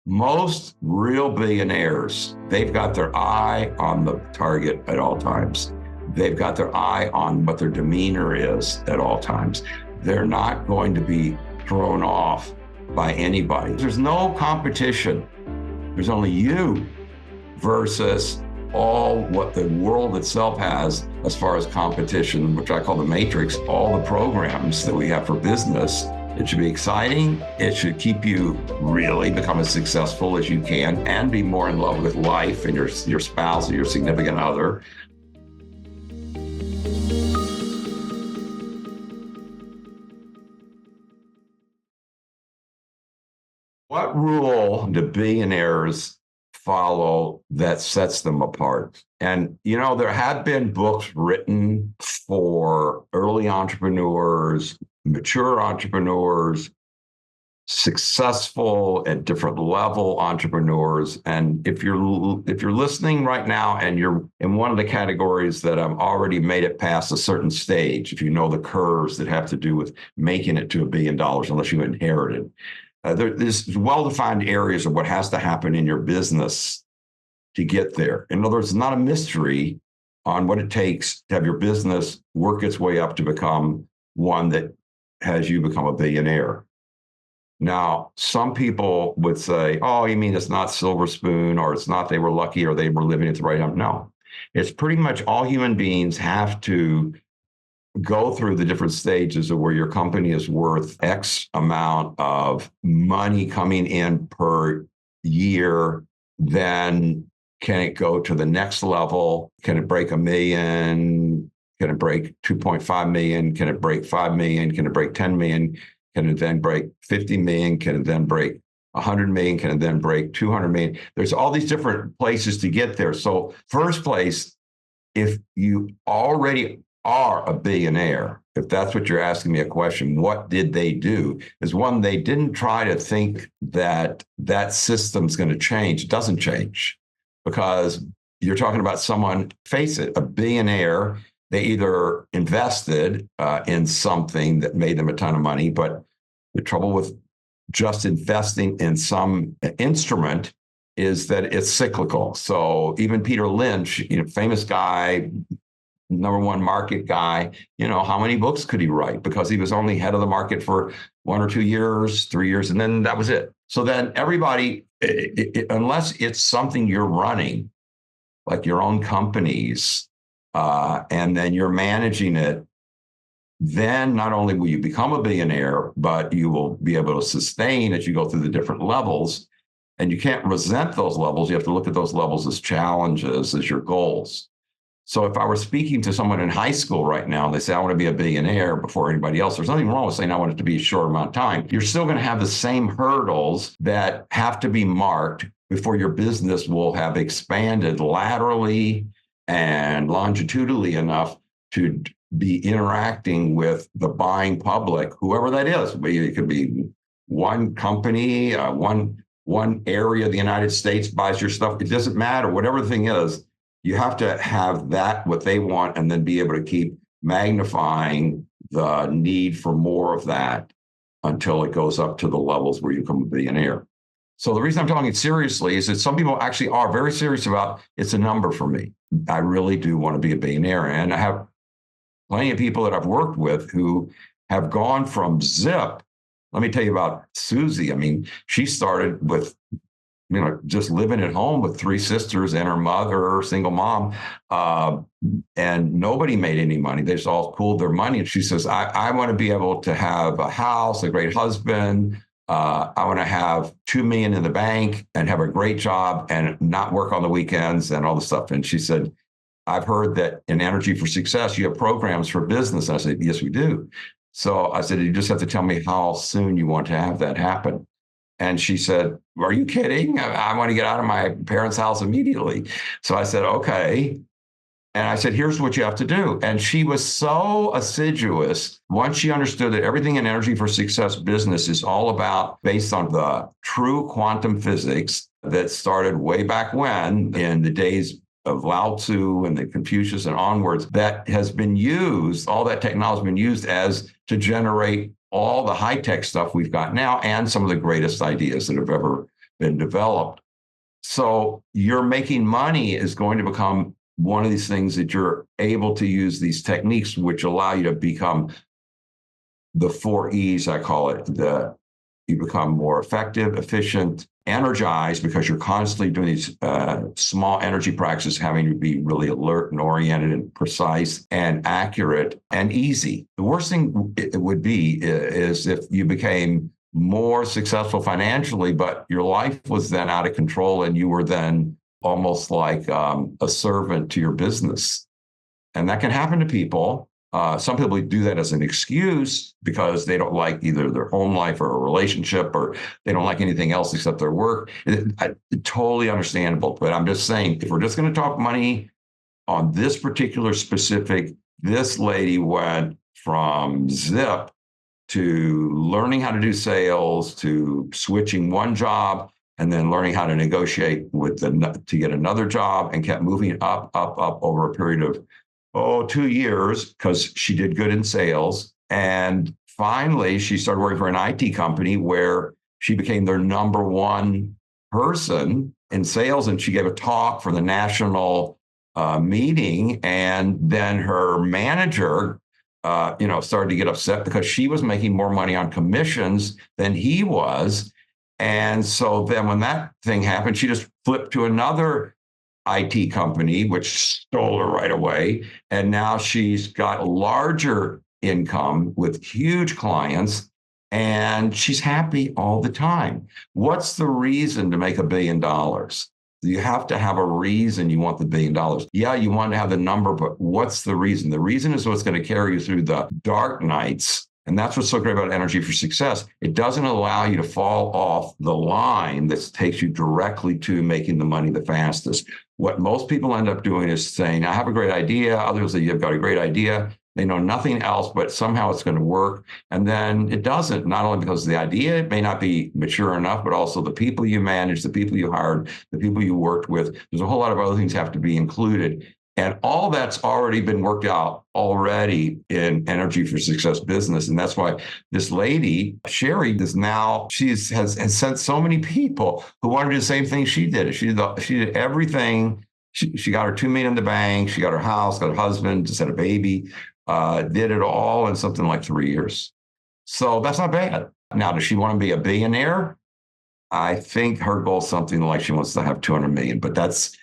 Most real billionaires, they've got their eye on the target at all times. They've got their eye on what their demeanor is at all times. They're not going to be thrown off by anybody. There's no competition. There's only you versus all what the world itself has as far as competition, which I call the matrix, all the programs that we have for business. It should be exciting. It should keep you really become as successful as you can and be more in love with life and your spouse or your significant other. What rule do billionaires follow that sets them apart? And, there have been books written for early entrepreneurs, mature entrepreneurs, successful at different level entrepreneurs. And if you're listening right now and you're in one of the categories that have already made it past a certain stage, if you know the curves that have to do with making it to $1 billion, unless you inherited, there's well-defined areas of what has to happen in your business to get there. In other words, it's not a mystery on what it takes to have your business work its way up to become one that has you become a billionaire. Now, some people would say, oh, you mean it's not silver spoon, or it's not they were lucky, or they were living at the right time. No, it's pretty much all human beings have to go through the different stages of where your company is worth X amount of money coming in per year. Then can it go to the next level? Can it break $1 million? Can it break 2.5 million? Can it break 5 million? Can it break 10 million? Can it then break 50 million? Can it then break 100 million? Can it then break 200 million? There's all these different places to get there. So first place, if you already are a billionaire, if that's what you're asking me a question, what did they do? Is one, they didn't try to think that that system's going to change. It doesn't change because you're talking about someone, face it, a billionaire. They either invested in something that made them a ton of money, but the trouble with just investing in some instrument is that it's cyclical. So even Peter Lynch, famous guy, #1 market guy, how many books could he write? Because he was only head of the market for 1 or 2 years, 3 years, and then that was it. So then everybody, unless it's something you're running, like your own companies, and then you're managing it, then not only will you become a billionaire, but you will be able to sustain as you go through the different levels. And you can't resent those levels. You have to look at those levels as challenges, as your goals. So if I were speaking to someone in high school right now, and they say, I want to be a billionaire before anybody else, there's nothing wrong with saying I want it to be a short amount of time. You're still going to have the same hurdles that have to be marked before your business will have expanded laterally and longitudinally enough to be interacting with the buying public, whoever that is. It could be one company, one area of the United States buys your stuff. It doesn't matter. Whatever the thing is, you have to have that, what they want, and then be able to keep magnifying the need for more of that until it goes up to the levels where you become a billionaire. So the reason I'm talking seriously is that some people actually are very serious about it's a number for me. I really do want to be a billionaire. And I have plenty of people that I've worked with who have gone from zip. Let me tell you about Susie. I mean, she started with, just living at home with 3 sisters and her mother, single mom, and nobody made any money. They just all pooled their money. And she says, I want to be able to have a house, a great husband. I want to have $2 million in the bank and have a great job and not work on the weekends and all the stuff. And she said, I've heard that in Energy for Success, you have programs for business. And I said, yes, we do. So I said, you just have to tell me how soon you want to have that happen. And she said, are you kidding? I want to get out of my parents' house immediately. So I said, okay. And I said, here's what you have to do. And she was so assiduous. Once she understood that everything in Energy for Success business is all about based on the true quantum physics that started way back when in the days of Lao Tzu and the Confucius and onwards, that has been used, all that technology has been used as to generate all the high-tech stuff we've got now and some of the greatest ideas that have ever been developed. So your making money is going to become one of these things that you're able to use these techniques, which allow you to become the 4 E's, I call it. You become more effective, efficient, energized, because you're constantly doing these small energy practices, having to be really alert and oriented and precise and accurate and easy. The worst thing it would be is if you became more successful financially, but your life was then out of control and you were then almost like a servant to your business. And that can happen to people. Some people do that as an excuse because they don't like either their home life or a relationship, or they don't like anything else except their work. Totally understandable. But I'm just saying, if we're just going to talk money on this particular specific, this lady went from zip to learning how to do sales, to switching one job, and then learning how to negotiate to get another job, and kept moving up over a period of 2 years, because she did good in sales. And finally, she started working for an IT company where she became their number one person in sales. And she gave a talk for the national meeting. And then her manager, started to get upset because she was making more money on commissions than he was. And so then when that thing happened, she just flipped to another IT company, which stole her right away. And now she's got a larger income with huge clients, and she's happy all the time. What's the reason to make $1 billion? You have to have a reason you want the $1 billion. Yeah, you want to have the number, but what's the reason? The reason is what's going to carry you through the dark nights. And that's what's so great about Energy for Success. It doesn't allow you to fall off the line that takes you directly to making the money the fastest. What most people end up doing is saying, I have a great idea. Others say, you've got a great idea. They know nothing else, but somehow it's going to work. And then it doesn't, not only because the idea may not be mature enough, but also the people you manage, the people you hired, the people you worked with. There's a whole lot of other things have to be included. And all that's already been worked out already in Energy for Success business. And that's why this lady, Sherry, is now, has sent so many people who want to do the same thing she did. She did everything. She got her $2 million in the bank. She got her house, got a husband, just had a baby, did it all in something like 3 years. So that's not bad. Now, does she want to be a billionaire? I think her goal is something like she wants to have 200 million, but that's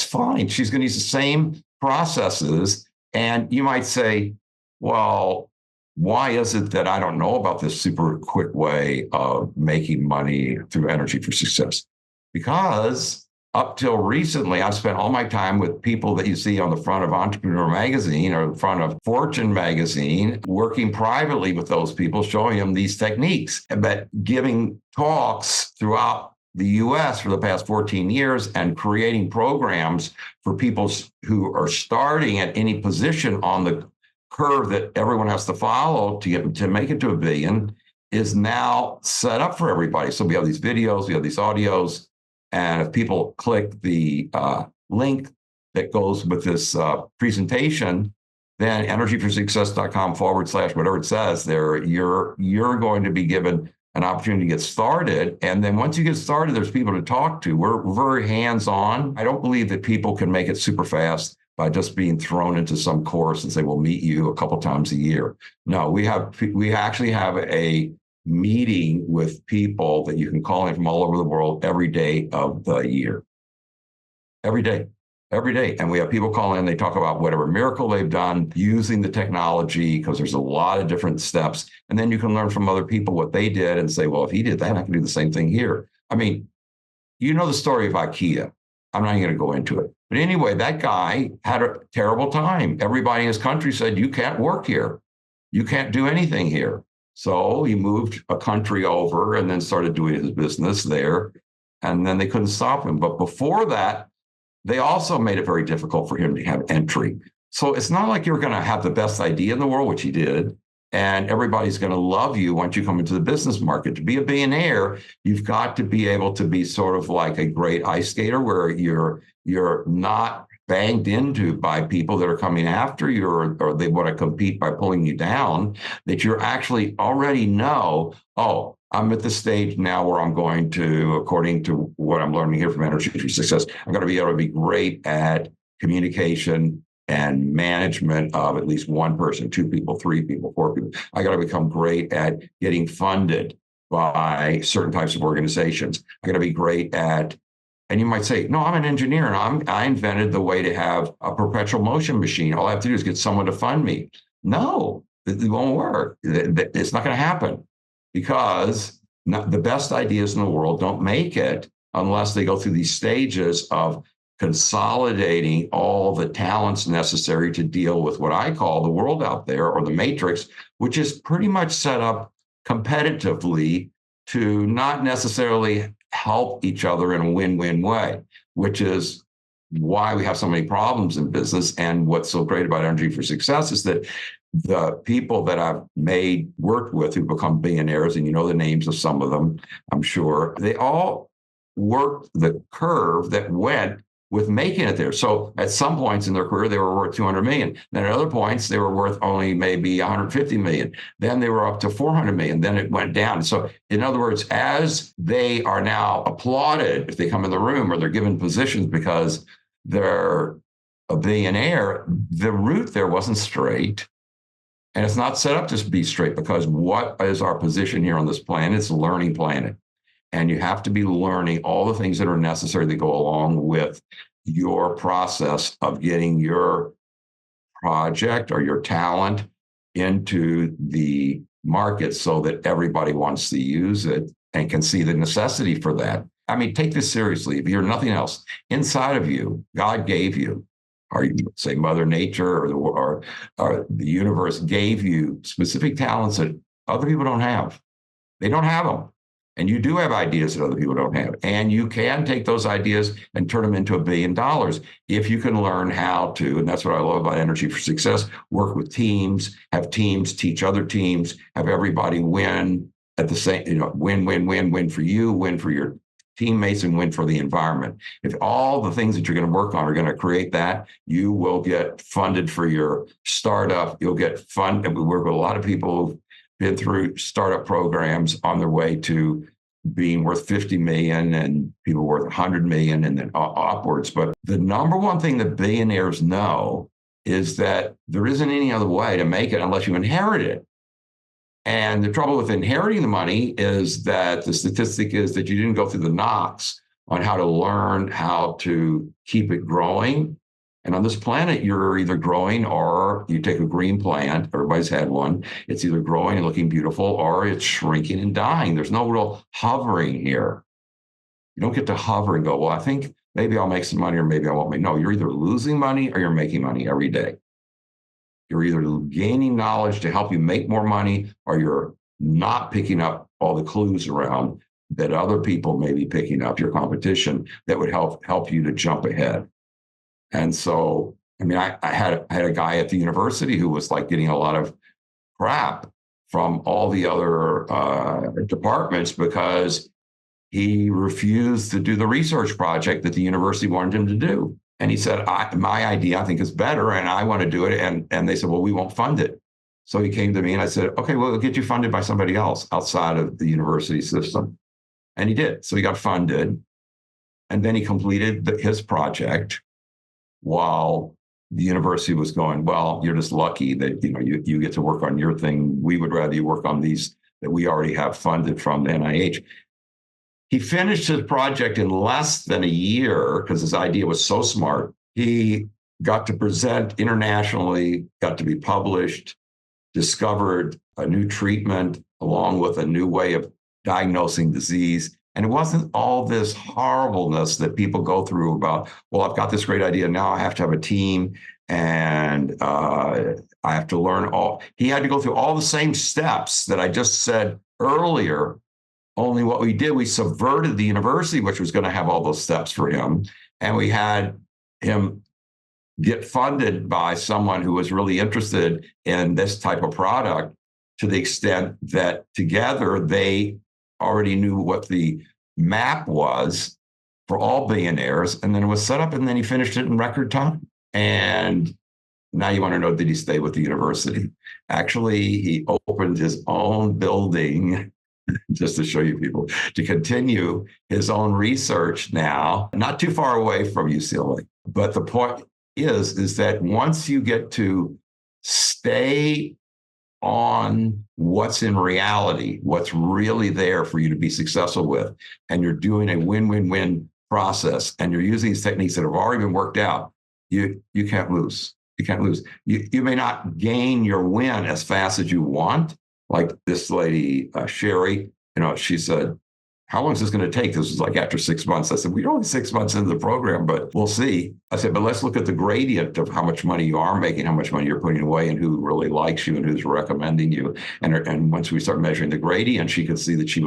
fine. She's going to use the same processes. And you might say, well, why is it that I don't know about this super quick way of making money through Energy for Success? Because up till recently, I've spent all my time with people that you see on the front of Entrepreneur Magazine or the front of Fortune Magazine, working privately with those people, showing them these techniques, but giving talks throughout the US for the past 14 years and creating programs for people who are starting at any position on the curve that everyone has to follow to make it to $1 billion is now set up for everybody. So we have these videos, we have these audios, and if people click the link that goes with this presentation, then energyforsuccess.com/ whatever it says there, you're going to be given an opportunity to get started. And then once you get started, there's people to talk to. We're very hands-on. I don't believe that people can make it super fast by just being thrown into some course and say, we'll meet you a couple times a year. No, we actually have a meeting with people that you can call in from all over the world every day of the year. Every day. And we have people call in, they talk about whatever miracle they've done using the technology, because there's a lot of different steps. And then you can learn from other people what they did and say, well, if he did that, I can do the same thing here. I mean, you know the story of IKEA. I'm not even going to go into it. But anyway, that guy had a terrible time. Everybody in his country said, you can't work here. You can't do anything here. So he moved a country over and then started doing his business there. And then they couldn't stop him. But before that, they also made it very difficult for him to have entry. So it's not like you're going to have the best idea in the world, which he did, and everybody's going to love you once you come into the business market. To be a billionaire, you've got to be able to be sort of like a great ice skater where you're not banged into by people that are coming after you or they want to compete by pulling you down, that you're actually already know, oh, I'm at the stage now where I'm going to, according to what I'm learning here from Energy for Success, I'm going to be able to be great at communication and management of at least one person, two people, three people, four people. I got to become great at getting funded by certain types of organizations. I got to be great at, and you might say, no, I'm an engineer and I invented the way to have a perpetual motion machine. All I have to do is get someone to fund me. No, it won't work. It's not going to happen because the best ideas in the world don't make it unless they go through these stages of consolidating all the talents necessary to deal with what I call the world out there, or the matrix, which is pretty much set up competitively to not necessarily help each other in a win-win way, which is why we have so many problems in business. And what's so great about Energy for Success is that the people that I've worked with who've become billionaires, and you know the names of some of them, I'm sure, they all worked the curve that went with making it there. So at some points in their career, they were worth 200 million. Then at other points, they were worth only maybe 150 million. Then they were up to 400 million. Then it went down. So in other words, as they are now applauded, if they come in the room or they're given positions because they're a billionaire, the route there wasn't straight. And it's not set up to be straight, because what is our position here on this planet? It's a learning planet. And you have to be learning all the things that are necessary that go along with your process of getting your project or your talent into the market so that everybody wants to use it and can see the necessity for that. I mean, take this seriously. If you're nothing else, inside of you, God gave you, or you say Mother Nature or the universe gave you specific talents that other people don't have. They don't have them. And you do have ideas that other people don't have. And you can take those ideas and turn them into $1 billion if you can learn how to, and that's what I love about Energy for Success, work with teams, have teams teach other teams, have everybody win at the same, win, win, win, win for you, win for your teammates, and win for the environment. If all the things that you're going to work on are going to create that, you will get funded for your startup. You'll get funded. And we work with a lot of people who've been through startup programs on their way to being worth 50 million and people worth 100 million and then upwards. But the number one thing that billionaires know is that there isn't any other way to make it unless you inherit it. And the trouble with inheriting the money is that the statistic is that you didn't go through the knocks on how to learn how to keep it growing. And on this planet, you're either growing, or you take a green plant, everybody's had one, it's either growing and looking beautiful, or it's shrinking and dying. There's no real hovering here. You don't get to hover and go, well, I think maybe I'll make some money or maybe I won't make. No, you're either losing money or you're making money every day. You're either gaining knowledge to help you make more money, or you're not picking up all the clues around that other people may be picking up, your competition, that would help you to jump ahead. And so, I mean, I had a guy at the university who was like getting a lot of crap from all the other departments because he refused to do the research project that the university wanted him to do. And he said, my idea, I think, is better, and I want to do it. And they said, well, we won't fund it. So he came to me and I said, okay, well, we'll get you funded by somebody else outside of the university system. And he did. So he got funded. And then he completed his project while the university was going, well, you're just lucky that you get to work on your thing. We would rather you work on these that we already have funded from the NIH. He finished his project in less than a year because his idea was so smart. He got to present internationally, got to be published, discovered a new treatment along with a new way of diagnosing disease. And it wasn't all this horribleness that people go through about, well, I've got this great idea. Now I have to have a team and I have to learn all. He had to go through all the same steps that I just said earlier. Only what we did, we subverted the university, which was going to have all those steps for him. And we had him get funded by someone who was really interested in this type of product, to the extent that together they already knew what the map was for all billionaires. And then it was set up, and then he finished it in record time. And now you want to know, did he stay with the university? Actually, he opened his own building just to show you people, to continue his own research now, not too far away from UCLA. But the point is that once you get to stay on what's in reality, what's really there for you to be successful with, and you're doing a win-win-win process, and you're using these techniques that have already been worked out, you can't lose. You can't lose. You may not gain your win as fast as you want. Like this lady, Sherry, she said, how long is this going to take? This was like after 6 months. I said, we're only 6 months into the program, but we'll see. I said, but let's look at the gradient of how much money you are making, how much money you're putting away, and who really likes you and who's recommending you. And once we start measuring the gradient, she could see that she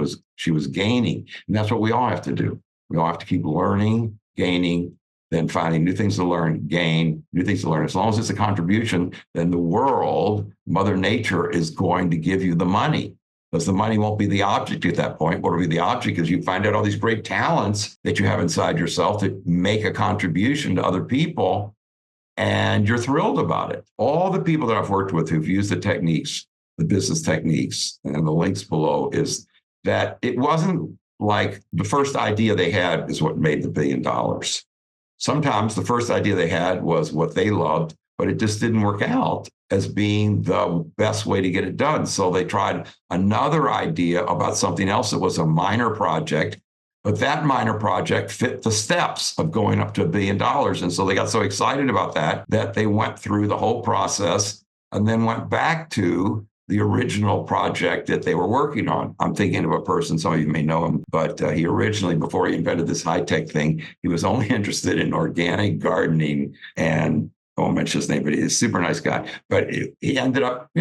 was gaining. And that's what we all have to do. We all have to keep learning, gaining, then finding new things to learn, gain, new things to learn. As long as it's a contribution, then the world, Mother Nature, is going to give you the money, because the money won't be the object at that point. What will be the object is you find out all these great talents that you have inside yourself that make a contribution to other people, and you're thrilled about it. All the people that I've worked with who've used the techniques, the business techniques, and the links below, is that it wasn't like the first idea they had is what made the $1 billion. Sometimes the first idea they had was what they loved, but it just didn't work out as being the best way to get it done. So they tried another idea about something else that was a minor project, but that minor project fit the steps of going up to $1 billion. And so they got so excited about that they went through the whole process and then went back to the original project that they were working on. I'm thinking of a person, some of you may know him, but he originally, before he invented this high-tech thing, he was only interested in organic gardening, and I won't mention his name, but he's a super nice guy. But he ended up,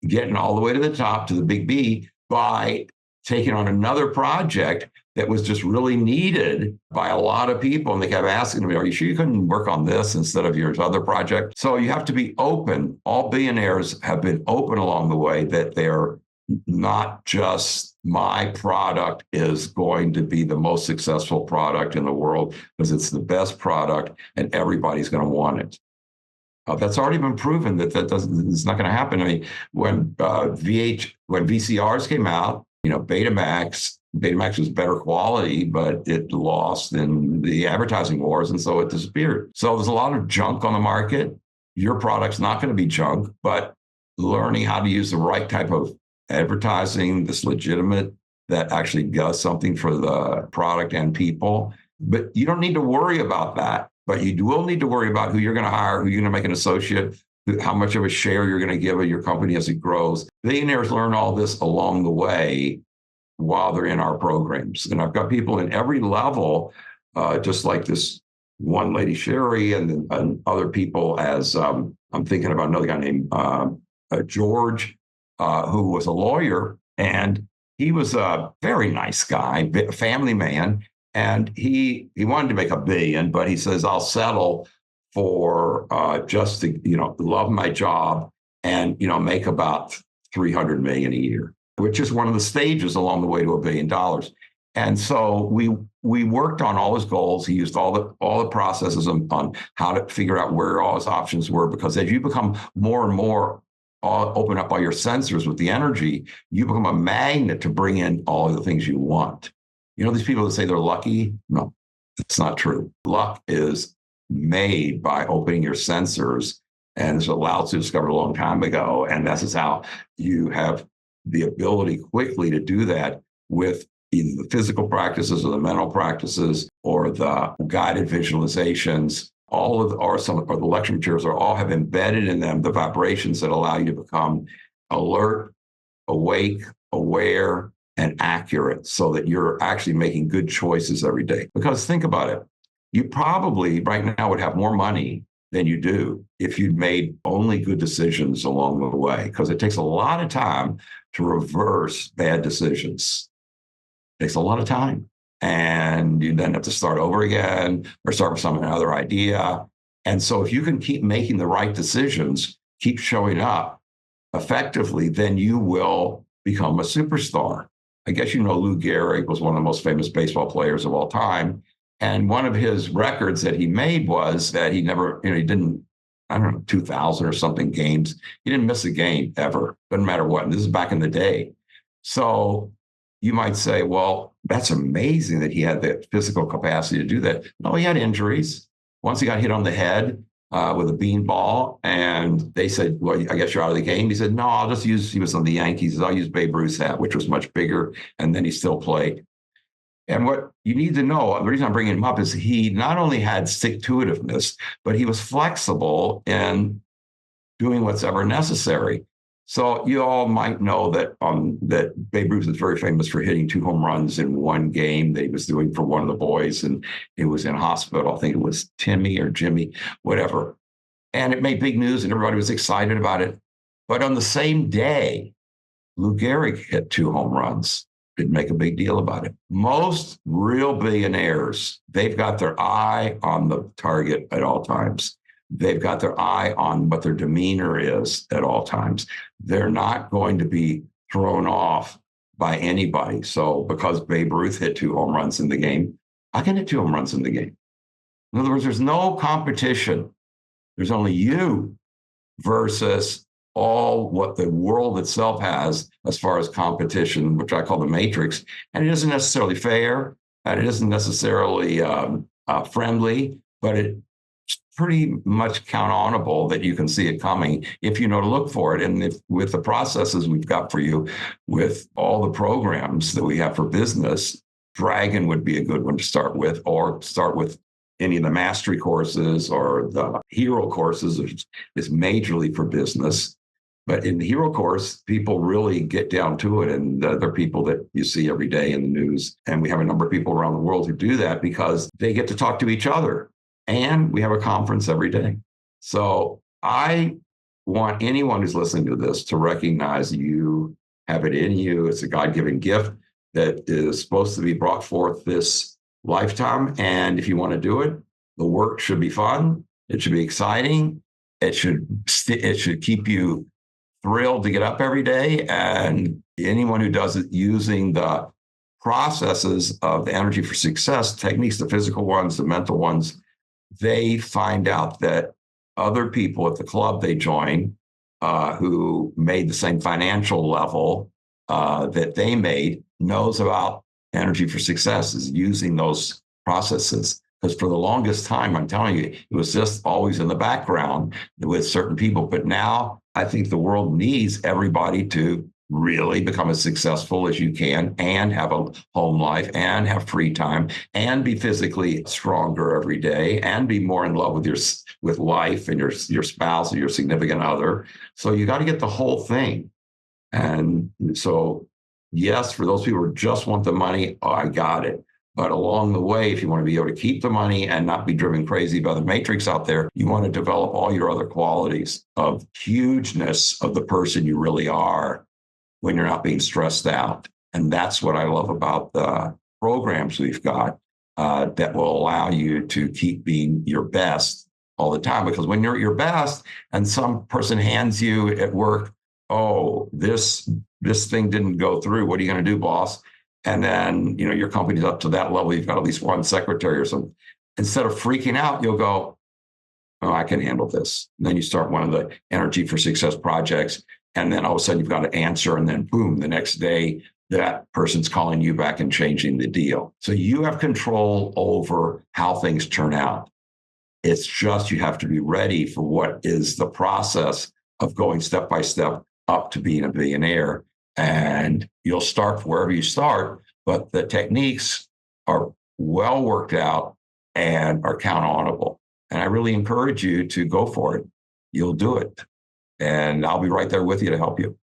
getting all the way to the top, to the big B, by taking on another project that was just really needed by a lot of people. And they kept asking me, are you sure you couldn't work on this instead of your other project? So you have to be open. All billionaires have been open along the way, that they're not just my product is going to be the most successful product in the world because it's the best product and everybody's going to want it. That's already been proven that it's not going to happen. I mean, when VCRs came out, Betamax was better quality, but it lost in the advertising wars, and so it disappeared. So there's a lot of junk on the market. Your product's not going to be junk, but learning how to use the right type of advertising that's legitimate, that actually does something for the product and people. But you don't need to worry about that. But you will need to worry about who you're going to hire, who you're going to make an associate, how much of a share you're going to give of your company as it grows. Billionaires learn all this along the way while they're in our programs. And I've got people in every level, just like this one lady, Sherry, and other people, as I'm thinking about another guy named George, who was a lawyer, and he was a very nice guy, family man. And he wanted to make $1 billion, but he says, I'll settle for just to, love my job and, make about $300 million a year, which is one of the stages along the way to $1 billion. And so we worked on all his goals. He used all the processes on how to figure out where all his options were, because as you become more and more open up all your sensors with the energy, you become a magnet to bring in all the things you want. These people that say they're lucky, no, it's not true. Luck is made by opening your sensors, and it's allowed to discover a long time ago. And this is how you have the ability quickly to do that with either the physical practices or the mental practices or the guided visualizations. Some of the lecture materials all have embedded in them the vibrations that allow you to become alert, awake, aware, and accurate, so that you're actually making good choices every day. Because think about it, you probably right now would have more money than you do if you'd made only good decisions along the way, because it takes a lot of time to reverse bad decisions. It takes a lot of time. And you then have to start over again or start with some other idea. And so if you can keep making the right decisions, keep showing up effectively, then you will become a superstar. I guess Lou Gehrig was one of the most famous baseball players of all time. And one of his records that he made was that he never, he didn't, 2,000 or something games. He didn't miss a game ever. Doesn't matter what. And this is back in the day. So you might say, well, that's amazing that he had the physical capacity to do that. No, he had injuries. Once he got hit on the head with a beanball, and they said, well, I guess you're out of the game. He said, no, I'll just use, he was on the Yankees, I'll use Babe Ruth's hat, which was much bigger, and then he still played. And what you need to know, the reason I'm bringing him up is he not only had stick-to-itiveness, but he was flexible in doing what's ever necessary. So you all might know that that Babe Ruth is very famous for hitting 2 home runs in one game that he was doing for one of the boys, and it was in hospital. I think it was Timmy or Jimmy, whatever. And it made big news, and everybody was excited about it. But on the same day, Lou Gehrig hit 2 home runs. Didn't make a big deal about it. Most real billionaires, they've got their eye on the target at all times. They've got their eye on what their demeanor is at all times. They're not going to be thrown off by anybody. So because Babe Ruth hit 2 home runs in the game, I can hit 2 home runs in the game. In other words, there's no competition. There's only you versus all what the world itself has as far as competition, which I call the matrix. And it isn't necessarily fair, and it isn't necessarily friendly, but it's pretty much countable that you can see it coming if you know to look for it. And if with the processes we've got for you, with all the programs that we have for business, Dragon would be a good one to start with, or start with any of the mastery courses or the hero courses, which is majorly for business. But in the hero course, people really get down to it. And they're people that you see every day in the news. And we have a number of people around the world who do that because they get to talk to each other. And we have a conference every day. So I want anyone who's listening to this to recognize you have it in you. It's a God-given gift that is supposed to be brought forth this lifetime. And if you want to do it, the work should be fun. It should be exciting. It should keep you thrilled to get up every day. And anyone who does it using the processes of the energy for success techniques, the physical ones, the mental ones, they find out that other people at the club they join who made the same financial level that they made knows about energy for success, is using those processes. Because for the longest time, I'm telling you, it was just always in the background with certain people. But now I think the world needs everybody to really become as successful as you can and have a home life and have free time and be physically stronger every day and be more in love with life and your spouse or your significant other. So you got to get the whole thing. And so, yes, for those people who just want the money, I got it. But along the way, if you want to be able to keep the money and not be driven crazy by the matrix out there, you want to develop all your other qualities of hugeness of the person you really are when you're not being stressed out. And that's what I love about the programs we've got that will allow you to keep being your best all the time. Because when you're at your best and some person hands you at work, oh, this thing didn't go through. What are you going to do, boss? And then, your company's up to that level. You've got at least one secretary or something. Instead of freaking out, you'll go, oh, I can handle this. And then you start one of the Energy for Success projects. And then all of a sudden you've got to answer. And then boom, the next day, that person's calling you back and changing the deal. So you have control over how things turn out. It's just you have to be ready for what is the process of going step by step up to being a billionaire. And you'll start wherever you start, but the techniques are well worked out and are countable. And I really encourage you to go for it. You'll do it. And I'll be right there with you to help you.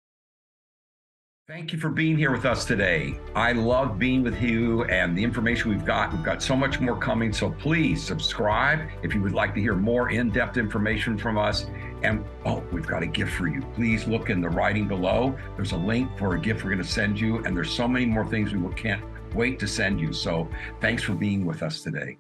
Thank you for being here with us today. I love being with you and the information we've got. We've got so much more coming. So please subscribe if you would like to hear more in-depth information from us. And we've got a gift for you. Please look in the writing below. There's a link for a gift we're going to send you. And there's so many more things we can't wait to send you. So thanks for being with us today.